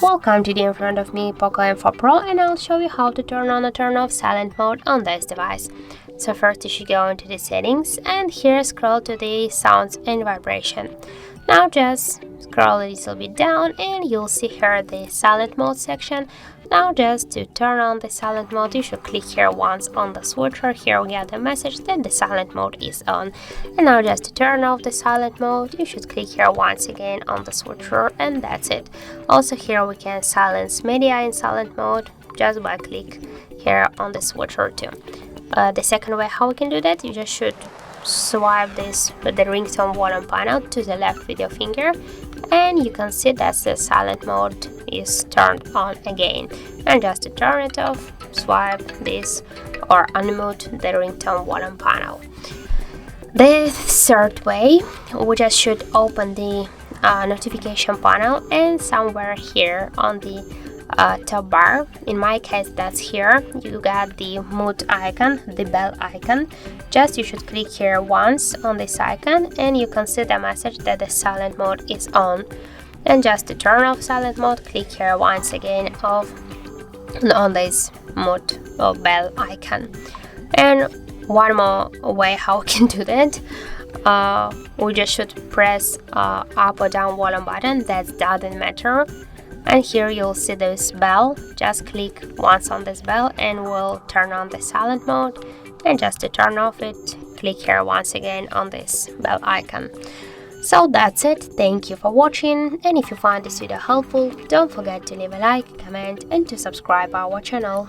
Welcome to the in front of me Poco M4 Pro, and I'll show you how to turn on or turn off silent mode on this device. So first you should go into the settings and here scroll to the sounds and vibration. Now just scroll a little bit down and you'll see here the silent mode section. Now just to turn on the silent mode, you should click here once on the switcher. Here we get the message that the silent mode is on. And now just to turn off the silent mode, you should click here once again on the switcher, and that's it. Also here we can silence media in silent mode just by click here on the switcher too. The second way how we can do that, you just should swipe the ringtone volume panel to the left with your finger, and you can see that the silent mode is turned on again. And just to turn it off, swipe this or unmute the ringtone volume panel. The third way, we just should open the notification panel, and somewhere here on the top bar, in my case that's here, you got the mute icon, the bell icon. Just you should click here once on this icon and you can see the message that the silent mode is on. And just to turn off silent mode, click here once again on this mute or bell icon. And one more way how we can do that, we just should press up or down volume button, that doesn't matter. And here you'll see this bell. Just click once on this bell and we'll turn on the silent mode. And just to turn off it, click here once again on this bell icon. So that's it. Thank you for watching, and if you find this video helpful, don't forget to leave a like, comment and to subscribe our channel.